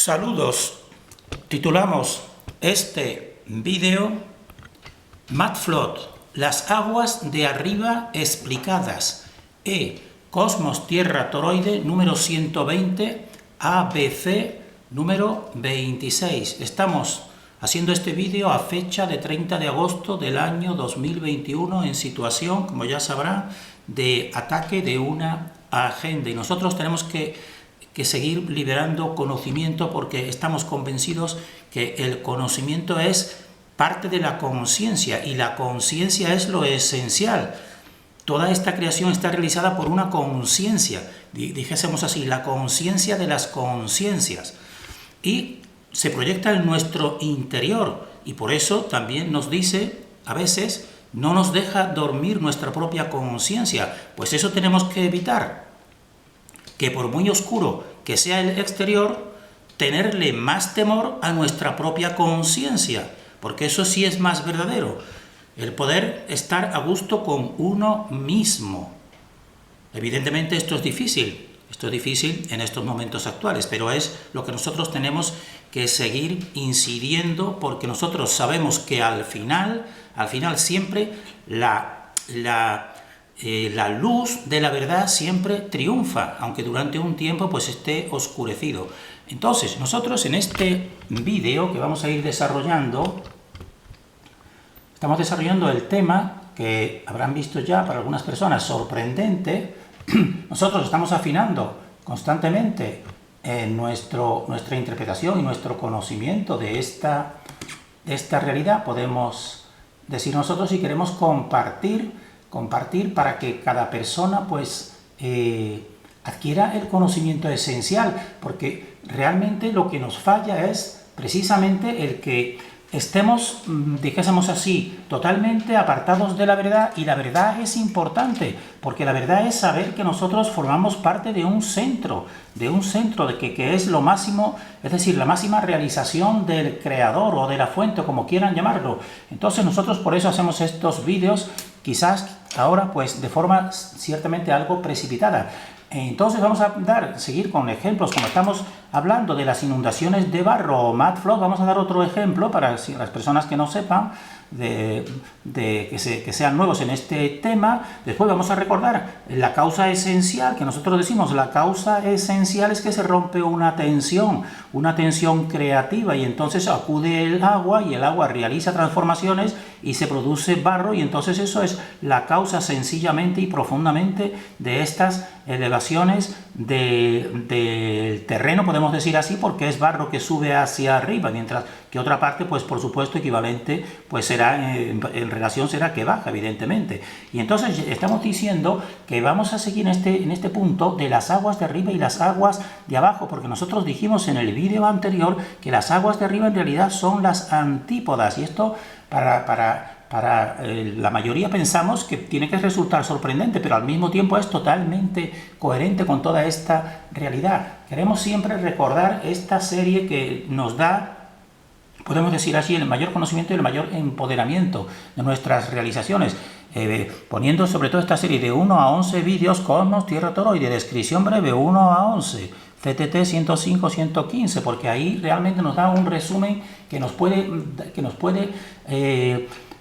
Saludos. Titulamos este vídeo Mudflood, las aguas de arriba explicadas. Cosmos Tierra Toroide número 120, ABC número 26. Estamos haciendo este vídeo a fecha de 30 de agosto del año 2021 en situación, como ya sabrán, de ataque de una agenda. Y nosotros tenemos que seguir liberando conocimiento porque estamos convencidos que el conocimiento es parte de la conciencia y la conciencia es lo esencial. Toda esta creación está realizada por una conciencia, dijésemos así, la conciencia de las conciencias, y se proyecta en nuestro interior, y por eso también nos dice, a veces, no nos deja dormir nuestra propia conciencia, pues eso tenemos que evitar, que por muy oscuro que sea el exterior, tenerle más temor a nuestra propia conciencia, porque eso sí es más verdadero. El poder estar a gusto con uno mismo. Evidentemente esto es difícil en estos momentos actuales, pero es lo que nosotros tenemos que seguir incidiendo, porque nosotros sabemos que al final siempre la luz de la verdad siempre triunfa, aunque durante un tiempo pues esté oscurecido. Entonces, nosotros en este vídeo que vamos a ir desarrollando, estamos desarrollando el tema que habrán visto ya para algunas personas sorprendente. Nosotros estamos afinando constantemente nuestra interpretación y nuestro conocimiento de esta realidad. Podemos decir nosotros si queremos compartir para que cada persona pues adquiera el conocimiento esencial, porque realmente lo que nos falla es precisamente el que estemos, dijésemos así, totalmente apartados de la verdad, y la verdad es importante, porque la verdad es saber que nosotros formamos parte de un centro, de que es lo máximo, es decir, la máxima realización del creador o de la fuente, como quieran llamarlo. Entonces nosotros por eso hacemos estos vídeos, quizás ahora pues de forma ciertamente algo precipitada. Entonces vamos a seguir con ejemplos, como estamos hablando de las inundaciones de barro o Mudflood. Vamos a dar otro ejemplo para las personas que no sepan, que sean nuevos en este tema. Después vamos a recordar la causa esencial, que nosotros decimos la causa esencial es que se rompe una tensión creativa, y entonces acude el agua y el agua realiza transformaciones y se produce barro, y entonces eso es la causa sencillamente y profundamente de estas elevaciones del terreno, podemos decir así, porque es barro que sube hacia arriba, mientras que otra parte, pues por supuesto equivalente, pues será en relación será que baja, evidentemente. Y entonces estamos diciendo que vamos a seguir en este punto de las aguas de arriba y las aguas de abajo, porque nosotros dijimos en el vídeo anterior que las aguas de arriba en realidad son las antípodas, y esto para la mayoría pensamos que tiene que resultar sorprendente, pero al mismo tiempo es totalmente coherente con toda esta realidad. Queremos siempre recordar esta serie que nos da, podemos decir así, el mayor conocimiento y el mayor empoderamiento de nuestras realizaciones, poniendo sobre todo esta serie de 1 a 11 vídeos, Cosmos Tierra Toroide, descripción breve 1 a 11, CTT 105-115, porque ahí realmente nos da un resumen que nos puede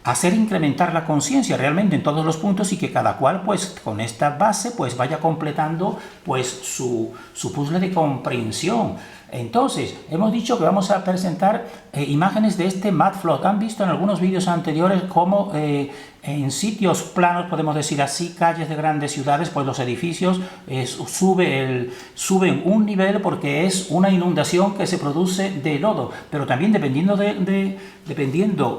hacer incrementar la conciencia realmente en todos los puntos, y que cada cual pues con esta base pues vaya completando pues su puzzle de comprensión. Entonces hemos dicho que vamos a presentar imágenes de este Mudflood. Han visto en algunos vídeos anteriores cómo en sitios planos, podemos decir así, calles de grandes ciudades, pues los edificios suben un nivel porque es una inundación que se produce de lodo, pero también dependiendo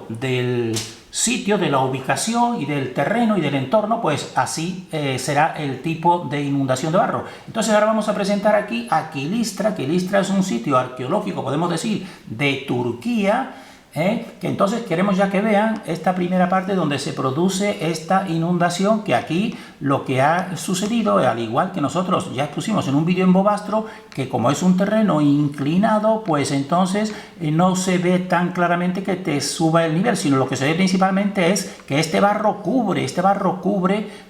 del sitio, de la ubicación y del terreno y del entorno, pues así será el tipo de inundación de barro. Entonces ahora vamos a presentar aquí a Kilistra. Kilistra es un sitio arqueológico, podemos decir, de Turquía, que entonces queremos ya que vean esta primera parte donde se produce esta inundación, que aquí lo que ha sucedido, al igual que nosotros ya expusimos en un vídeo en Bobastro, que como es un terreno inclinado, pues entonces no se ve tan claramente que te suba el nivel, sino lo que se ve principalmente es que este barro cubre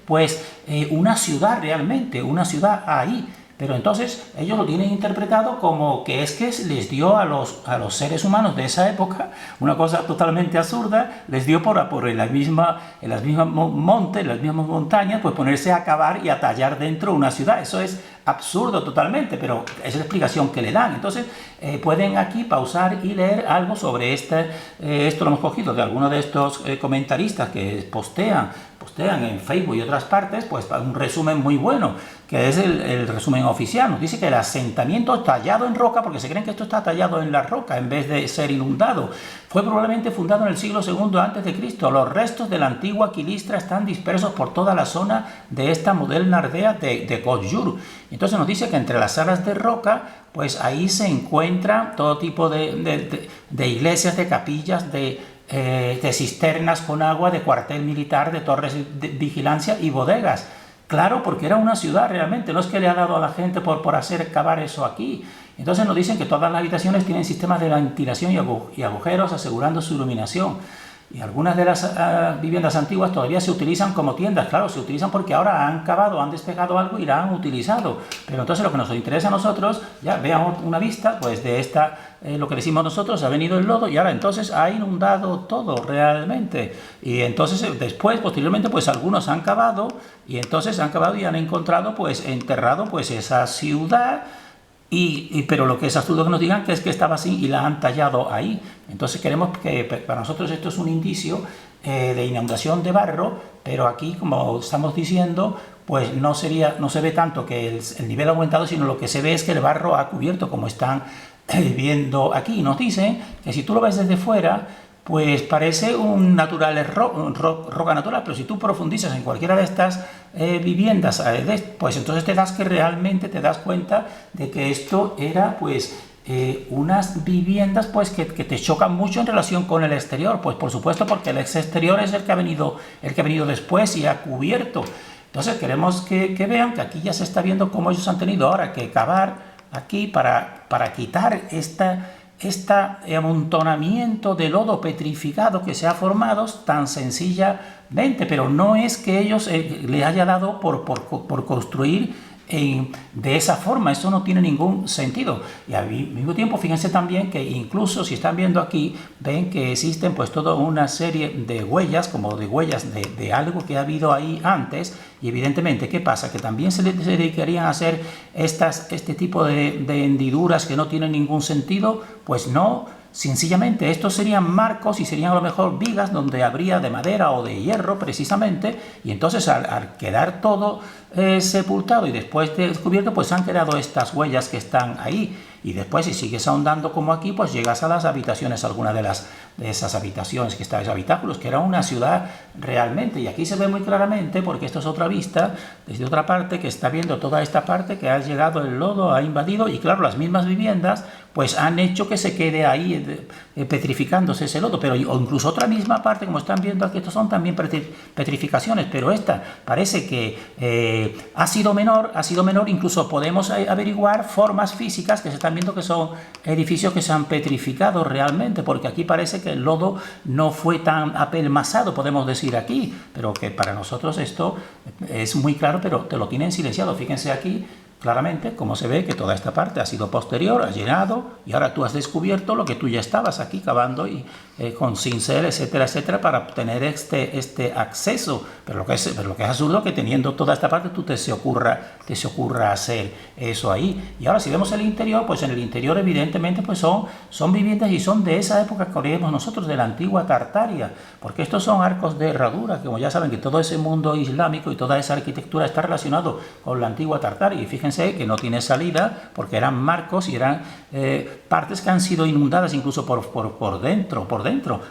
pues una ciudad realmente, una ciudad ahí. Pero entonces ellos lo tienen interpretado como que es que les dio a los seres humanos de esa época una cosa totalmente absurda, les dio en las mismas montes, en las mismas montañas, pues ponerse a cavar y a tallar dentro una ciudad. Eso es absurdo totalmente, pero es la explicación que le dan. Entonces pueden aquí pausar y leer algo sobre esto lo hemos cogido de algunos de estos comentaristas que postean en Facebook y otras partes, pues un resumen muy bueno, que es el resumen oficial. Nos dice que el asentamiento tallado en roca, porque se creen que esto está tallado en la roca en vez de ser inundado, fue probablemente fundado en el siglo II a.C. Los restos de la antigua Quilistra están dispersos por toda la zona de esta moderna aldea de Gojur. Entonces nos dice que entre las salas de roca, pues ahí se encuentra todo tipo de iglesias, de capillas, de cisternas con agua, de cuartel militar, de torres de vigilancia y bodegas. Claro, porque era una ciudad realmente, no es que le ha dado a la gente por hacer cavar eso aquí. Entonces nos dicen que todas las habitaciones tienen sistemas de ventilación y agujeros asegurando su iluminación. Y algunas de las viviendas antiguas todavía se utilizan como tiendas. Claro, se utilizan porque ahora han cavado, han despejado algo y la han utilizado. Pero entonces lo que nos interesa a nosotros, ya veamos una vista pues de lo que decimos nosotros, ha venido el lodo y ahora entonces ha inundado todo realmente. Y entonces después, posteriormente, pues algunos han cavado y entonces han cavado y han encontrado, pues enterrado pues esa ciudad. Pero lo que es absurdo que nos digan que es que estaba así y la han tallado ahí. Entonces queremos que para nosotros esto es un indicio de inundación de barro, pero aquí, como estamos diciendo, pues no se ve tanto que el nivel ha aumentado, sino lo que se ve es que el barro ha cubierto, como están viendo aquí. Nos dicen que si tú lo ves desde fuera, pues parece un roca natural, pero si tú profundizas en cualquiera de estas viviendas, pues entonces realmente te das cuenta de que esto era pues unas viviendas pues que te chocan mucho en relación con el exterior, pues por supuesto porque el exterior es el que ha venido después y ha cubierto. Entonces queremos que vean que aquí ya se está viendo cómo ellos han tenido ahora que cavar aquí para quitar este amontonamiento de lodo petrificado que se ha formado tan sencillamente, pero no es que ellos le haya dado por construir de esa forma. Eso no tiene ningún sentido. Y al mismo tiempo, fíjense también que incluso si están viendo aquí, ven que existen pues toda una serie de huellas, como de huellas de algo que ha habido ahí antes. Y evidentemente, ¿qué pasa? Que también se dedicarían a hacer este tipo de hendiduras que no tienen ningún sentido. Pues no. Sencillamente estos serían marcos y serían a lo mejor vigas donde habría de madera o de hierro precisamente, y entonces al quedar todo sepultado y después descubierto, pues han quedado estas huellas que están ahí. Y después, si sigues ahondando como aquí, pues llegas a las habitaciones, alguna de esas habitaciones que estaban, habitáculos, que era una ciudad realmente. Y aquí se ve muy claramente, porque esto es otra vista, desde otra parte, que está viendo toda esta parte que ha llegado el lodo, ha invadido, y claro, las mismas viviendas pues han hecho que se quede ahí petrificándose ese lodo, pero o incluso otra misma parte, como están viendo aquí, estos son también petrificaciones, pero esta parece que ha sido menor, incluso podemos averiguar formas físicas que se están viendo que son edificios que se han petrificado realmente, porque aquí parece que el lodo no fue tan apelmazado, podemos decir aquí, pero que para nosotros esto es muy claro, pero te lo tienen silenciado. Fíjense aquí claramente cómo se ve que toda esta parte ha sido posterior, ha llenado, y ahora tú has descubierto lo que tú ya estabas aquí cavando y con cincel, etcétera, etcétera, para obtener este acceso. Pero lo que es absurdo que teniendo toda esta parte tú te se ocurra hacer eso ahí. Y ahora si vemos el interior, pues en el interior evidentemente pues son viviendas y son de esa época que creemos nosotros, de la antigua Tartaria, porque estos son arcos de herradura, que como ya saben que todo ese mundo islámico y toda esa arquitectura está relacionado con la antigua Tartaria. Y fíjense que no tiene salida porque eran marcos y eran partes que han sido inundadas incluso por dentro,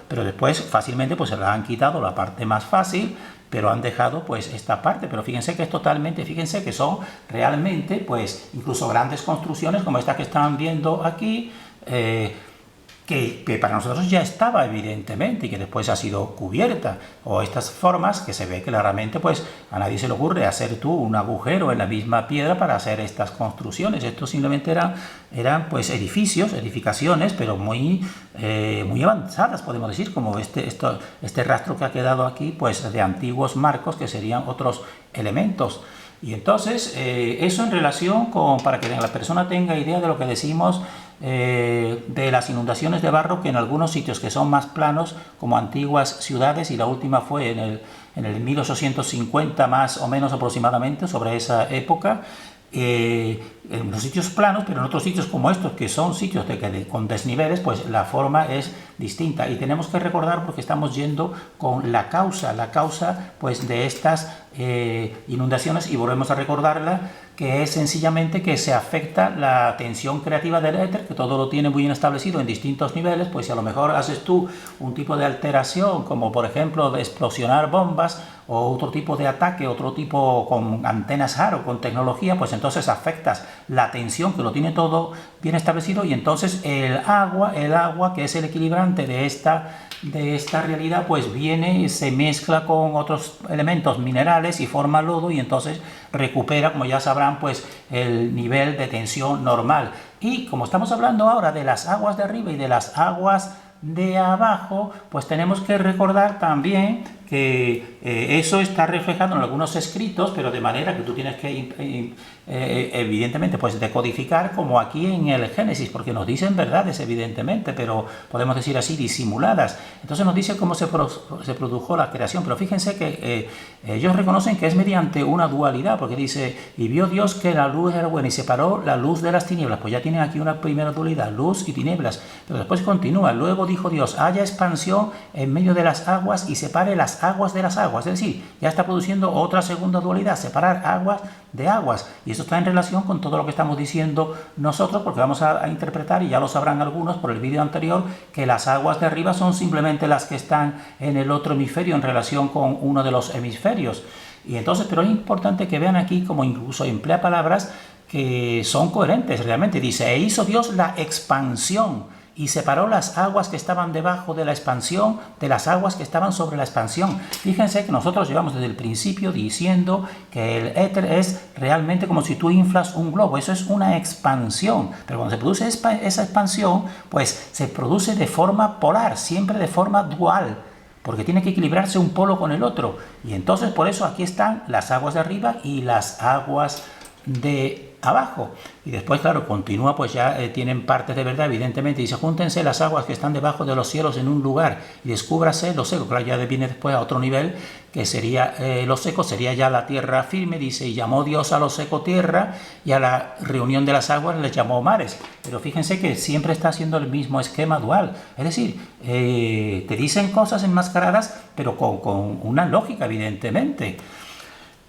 pero después fácilmente pues se la han quitado la parte más fácil, pero han dejado pues esta parte. Pero fíjense que es totalmente, fíjense que son realmente pues incluso grandes construcciones como esta que están viendo aquí, que para nosotros ya estaba evidentemente y que después ha sido cubierta, o estas formas que se ve claramente, pues a nadie se le ocurre hacer tú un agujero en la misma piedra para hacer estas construcciones. Esto simplemente eran pues edificaciones, pero muy avanzadas, podemos decir, como este rastro que ha quedado aquí, pues de antiguos marcos que serían otros elementos. Y entonces, eso en relación con, para que la persona tenga idea de lo que decimos de las inundaciones de barro, que en algunos sitios que son más planos, como antiguas ciudades, y la última fue en el 1850 más o menos aproximadamente, sobre esa época, en los sitios planos, pero en otros sitios como estos, que son sitios con desniveles, pues la forma es distinta. Y tenemos que recordar, porque estamos yendo con la causa pues de estas inundaciones, y volvemos a recordarla, que es sencillamente que se afecta la tensión creativa del éter, que todo lo tiene muy bien establecido en distintos niveles. Pues si a lo mejor haces tú un tipo de alteración, como por ejemplo de explosionar bombas, o otro tipo de ataque, otro tipo con antenas HARO, con tecnología, pues entonces afectas la tensión, que lo tiene todo bien establecido, y entonces el agua que es el equilibrante de esta realidad, pues viene y se mezcla con otros elementos minerales y forma lodo, y entonces recupera, como ya sabrán, pues el nivel de tensión normal. Y como estamos hablando ahora de las aguas de arriba y de las aguas de abajo, pues tenemos que recordar también que eso está reflejado en algunos escritos, pero de manera que tú tienes que evidentemente pues decodificar, como aquí en el Génesis, porque nos dicen verdades evidentemente, pero podemos decir así, disimuladas. Entonces nos dice cómo se produjo la creación, pero fíjense que ellos reconocen que es mediante una dualidad, porque dice, y vio Dios que la luz era buena y separó la luz de las tinieblas. Pues ya tienen aquí una primera dualidad, luz y tinieblas, pero después continúa, luego dijo Dios, haya expansión en medio de las aguas y separe las aguas de las aguas. Es decir, ya está produciendo otra segunda dualidad, separar aguas de aguas, y eso está en relación con todo lo que estamos diciendo nosotros, porque vamos a interpretar, y ya lo sabrán algunos por el vídeo anterior, que las aguas de arriba son simplemente las que están en el otro hemisferio en relación con uno de los hemisferios. Y entonces, pero es importante que vean aquí como incluso emplea palabras que son coherentes realmente. Dice, e hizo Dios la expansión y separó las aguas que estaban debajo de la expansión de las aguas que estaban sobre la expansión. Fíjense que nosotros llevamos desde el principio diciendo que el éter es realmente como si tú inflas un globo. Eso es una expansión, pero cuando se produce esa expansión, pues se produce de forma polar, siempre de forma dual, porque tiene que equilibrarse un polo con el otro. Y entonces por eso aquí están las aguas de arriba y las aguas de abajo. Y después, claro, continúa, pues ya tienen partes de verdad, evidentemente. Dice, júntense las aguas que están debajo de los cielos en un lugar y descúbrase lo seco. Claro, ya viene después a otro nivel, que sería lo seco, sería ya la tierra firme. Dice, y llamó Dios a lo seco tierra, y a la reunión de las aguas les llamó mares. Pero fíjense que siempre está haciendo el mismo esquema dual. Es decir, te dicen cosas enmascaradas, pero con una lógica, evidentemente.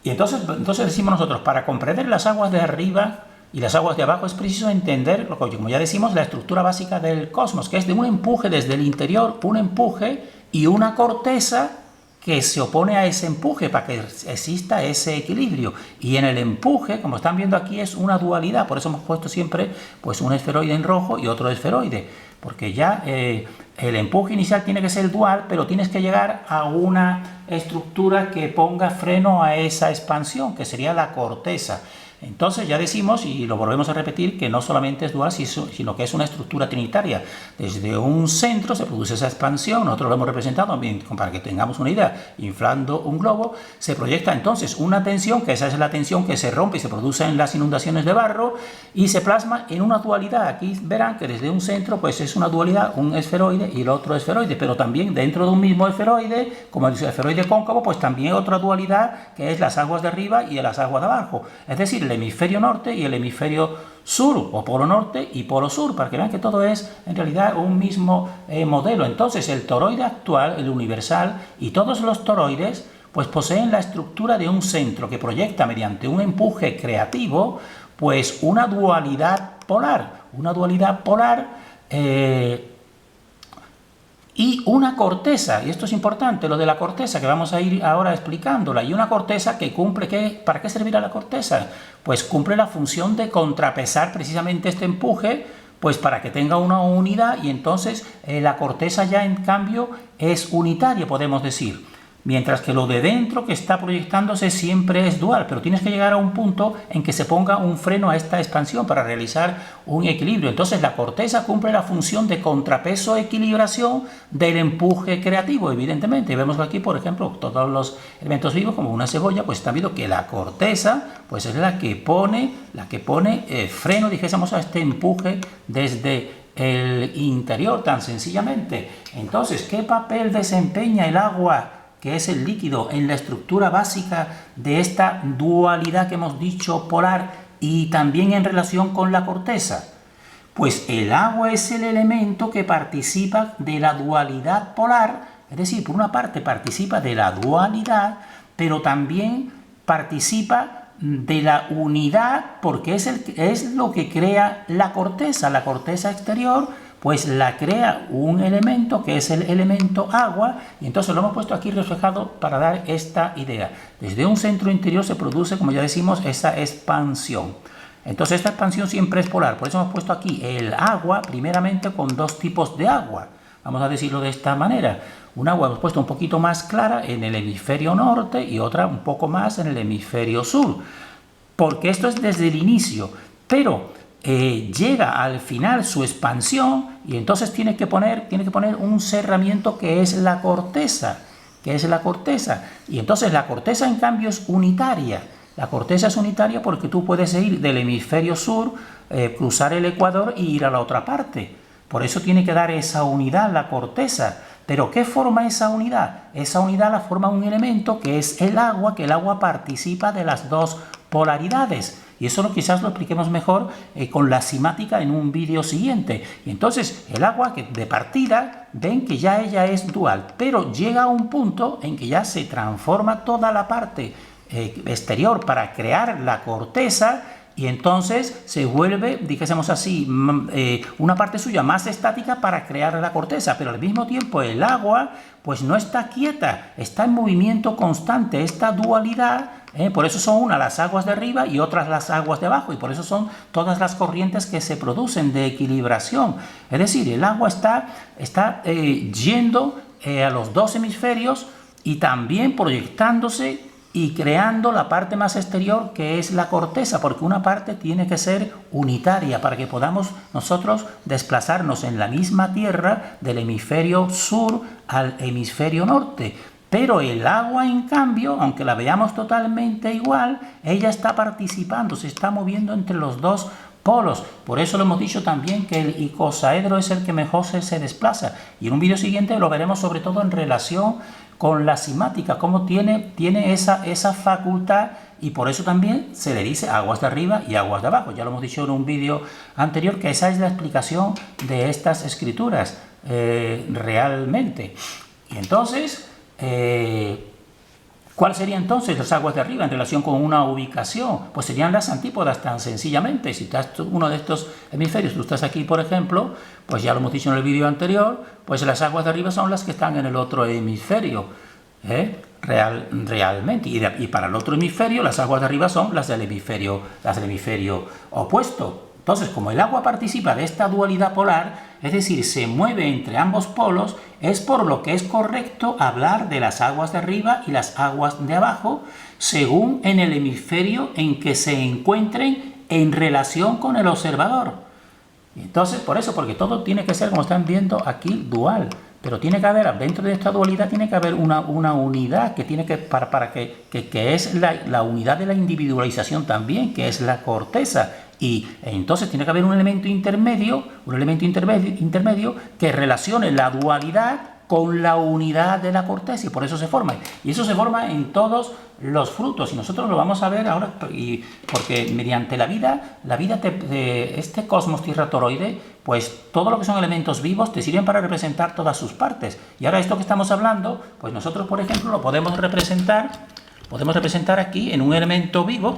Y entonces decimos nosotros, para comprender las aguas de arriba y las aguas de abajo es preciso entender, como ya decimos, la estructura básica del cosmos, que es de un empuje desde el interior, un empuje y una corteza que se opone a ese empuje para que exista ese equilibrio. Y en el empuje, como están viendo aquí, es una dualidad. Por eso hemos puesto siempre pues un esferoide en rojo y otro esferoide, porque ya el empuje inicial tiene que ser dual, pero tienes que llegar a una estructura que ponga freno a esa expansión, que sería la corteza. Entonces ya decimos, y lo volvemos a repetir, que no solamente es dual, sino que es una estructura trinitaria. Desde un centro se produce esa expansión, nosotros lo hemos representado para que tengamos una idea, inflando un globo, se proyecta entonces una tensión, que esa es la tensión que se rompe y se produce en las inundaciones de barro, y se plasma en una dualidad. Aquí verán que desde un centro pues es una dualidad, un esferoide y el otro esferoide, pero también dentro de un mismo esferoide, como el esferoide cóncavo, pues también otra dualidad, que es las aguas de arriba y las aguas de abajo. Es decir, el hemisferio norte y el hemisferio sur, o polo norte y polo sur, para que vean que todo es en realidad un mismo modelo. Entonces el toroide actual, el universal, y todos los toroides pues poseen la estructura de un centro que proyecta mediante un empuje creativo pues una dualidad polar, y una corteza, y esto es importante, lo de la corteza, que vamos a ir ahora explicándola, y una corteza que cumple, ¿para qué servirá la corteza? Pues cumple la función de contrapesar precisamente este empuje, pues para que tenga una unidad, y entonces la corteza ya en cambio es unitaria, podemos decir. mientras que lo de dentro que está proyectándose siempre es dual, pero tienes que llegar a un punto en que se ponga un freno a esta expansión para realizar un equilibrio. Entonces la corteza cumple la función de contrapeso-equilibración del empuje creativo, evidentemente. Vemos aquí, por ejemplo, todos los elementos vivos, como una cebolla, pues está viendo que la corteza pues es la que pone freno, dijésemos, a este empuje desde el interior, tan sencillamente. Entonces, ¿qué papel desempeña el agua, que es el líquido, en la estructura básica de esta dualidad que hemos dicho polar y también en relación con la corteza? Pues el agua es el elemento que participa de la dualidad polar, es decir, por una parte participa de la dualidad, pero también participa de la unidad, porque es lo que crea la corteza exterior, pues la crea un elemento que es el elemento agua, y entonces lo hemos puesto aquí reflejado para dar esta idea. Desde un centro interior se produce, como ya decimos, esa expansión. Entonces esta expansión siempre es polar, por eso hemos puesto aquí el agua primeramente con dos tipos de agua. Vamos a decirlo de esta manera. Un agua hemos puesto un poquito más clara en el hemisferio norte y otra un poco más en el hemisferio sur. Porque esto es desde el inicio, pero llega al final su expansión y entonces tiene que poner un cerramiento que es la corteza. Y entonces la corteza en cambio es unitaria. La corteza es unitaria porque tú puedes ir del hemisferio sur, cruzar el ecuador y ir a la otra parte. Por eso tiene que dar esa unidad la corteza. ¿Pero qué forma esa unidad? Esa unidad la forma un elemento que es el agua, que el agua participa de las dos polaridades. Y eso quizás lo expliquemos mejor con la simática en un vídeo siguiente. Y entonces el agua, que de partida ven que ya ella es dual, pero llega a un punto en que ya se transforma toda la parte exterior para crear la corteza, y entonces se vuelve, dijésemos así, una parte suya más estática para crear la corteza, pero al mismo tiempo el agua pues no está quieta, está en movimiento constante. Esta dualidad, por eso son unas las aguas de arriba y otras las aguas de abajo, y por eso son todas las corrientes que se producen de equilibración. Es decir, el agua está yendo a los dos hemisferios y también proyectándose y creando la parte más exterior, que es la corteza, porque una parte tiene que ser unitaria para que podamos nosotros desplazarnos en la misma Tierra del hemisferio sur al hemisferio norte. Pero el agua, en cambio, aunque la veamos totalmente igual, ella está participando, se está moviendo entre los dos polos. Por eso lo hemos dicho también que el icosaedro es el que mejor se desplaza. Y en un vídeo siguiente lo veremos sobre todo en relación con la simática, cómo tiene esa facultad, y por eso también se le dice aguas de arriba y aguas de abajo. Ya lo hemos dicho en un vídeo anterior que esa es la explicación de estas escrituras realmente. Y entonces, ¿cuál sería entonces las aguas de arriba en relación con una ubicación? Pues serían las antípodas, tan sencillamente. Si estás uno de estos hemisferios, tú estás aquí, por ejemplo, pues ya lo hemos dicho en el vídeo anterior, pues las aguas de arriba son las que están en el otro hemisferio, realmente. Y para el otro hemisferio, las aguas de arriba son las del hemisferio opuesto. Entonces, como el agua participa de esta dualidad polar, es decir, se mueve entre ambos polos, es por lo que es correcto hablar de las aguas de arriba y las aguas de abajo, según en el hemisferio en que se encuentren en relación con el observador. Y entonces, por eso, porque todo tiene que ser, como están viendo aquí, dual. Pero tiene que haber, dentro de esta dualidad, tiene que haber una unidad que tiene que, que es la unidad de la individualización también, que es la corteza. Y entonces tiene que haber un elemento intermedio que relacione la dualidad con la unidad de la corteza, y por eso se forma. Y eso se forma en todos los frutos, y nosotros lo vamos a ver ahora, porque mediante la vida de este cosmos tierra toroide, pues todo lo que son elementos vivos te sirven para representar todas sus partes. Y ahora esto que estamos hablando, pues nosotros, por ejemplo, lo podemos representar aquí en un elemento vivo,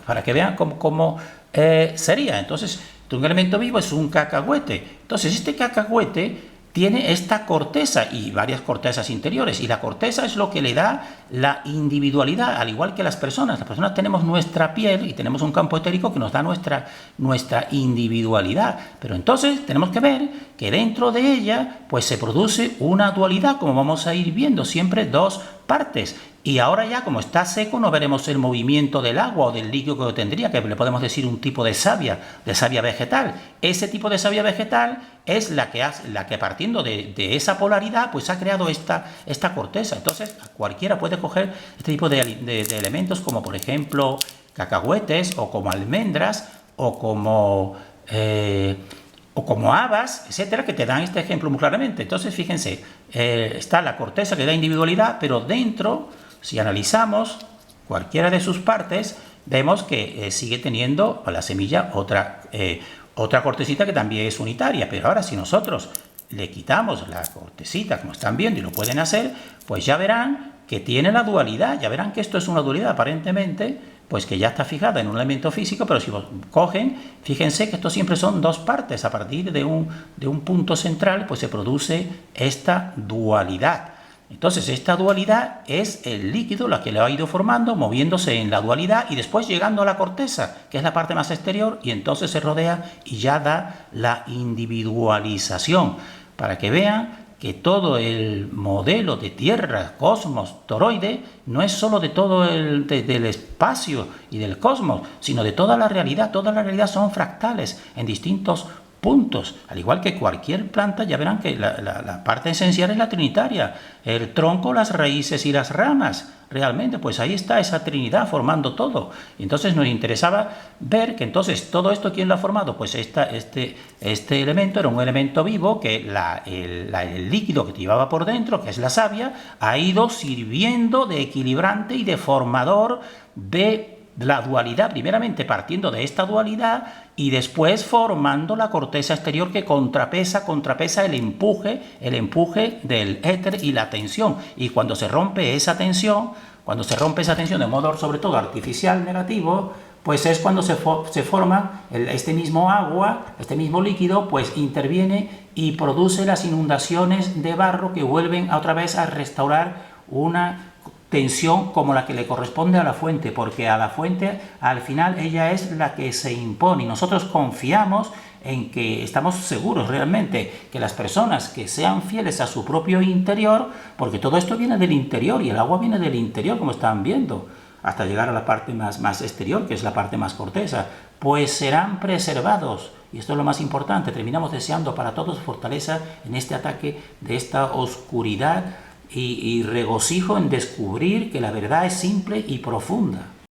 para que vean cómo sería. Entonces, un elemento vivo es un cacahuete. Entonces, este cacahuete tiene esta corteza y varias cortezas interiores, y la corteza es lo que le da la individualidad, al igual que las personas. Las personas tenemos nuestra piel y tenemos un campo etérico que nos da nuestra individualidad, pero entonces tenemos que ver que dentro de ella pues se produce una dualidad, como vamos a ir viendo, siempre dos partes. Y ahora ya, como está seco, no veremos el movimiento del agua o del líquido que tendría, que le podemos decir un tipo de savia vegetal. Ese tipo de savia vegetal es la que partiendo de esa polaridad, pues ha creado esta corteza. Entonces, cualquiera puede coger este tipo de elementos, como por ejemplo cacahuetes, o como almendras, o como habas, etcétera, que te dan este ejemplo muy claramente. Entonces, fíjense, está la corteza que da individualidad, pero dentro, si analizamos cualquiera de sus partes, vemos que sigue teniendo la semilla otra cortecita que también es unitaria. Pero ahora, si nosotros le quitamos la cortecita, como están viendo y lo pueden hacer, pues ya verán que tiene la dualidad. Ya verán que esto es una dualidad aparentemente, pues que ya está fijada en un elemento físico, pero si lo cogen, fíjense que esto siempre son dos partes. A partir de un punto central, pues se produce esta dualidad. Entonces, esta dualidad es el líquido la que lo ha ido formando, moviéndose en la dualidad y después llegando a la corteza, que es la parte más exterior, y entonces se rodea y ya da la individualización. Para que vean que todo el modelo de Tierra, cosmos, toroide, no es solo de todo del espacio y del cosmos, sino de toda la realidad. Toda la realidad son fractales en distintos puntos. Al igual que cualquier planta, ya verán que la parte esencial es la trinitaria. El tronco, las raíces y las ramas. Realmente, pues ahí está esa trinidad formando todo. Y entonces nos interesaba ver que entonces todo esto, ¿quién lo ha formado? Pues este elemento era un elemento vivo que el líquido que llevaba por dentro, que es la savia, ha ido sirviendo de equilibrante y de formador de la dualidad, primeramente partiendo de esta dualidad y después formando la corteza exterior que contrapesa el empuje del éter y la tensión. Y cuando se rompe esa tensión, de modo sobre todo artificial negativo, pues es cuando se forma este mismo agua, este mismo líquido, pues interviene y produce las inundaciones de barro que vuelven otra vez a restaurar una tensión como la que le corresponde a la fuente, porque a la fuente al final ella es la que se impone y nosotros confiamos en que estamos seguros realmente que las personas que sean fieles a su propio interior, porque todo esto viene del interior y el agua viene del interior, como están viendo, hasta llegar a la parte más exterior, que es la parte más corteza, pues serán preservados. Y esto es lo más importante. Terminamos deseando para todos fortaleza en este ataque de esta oscuridad y regocijo en descubrir que la verdad es simple y profunda.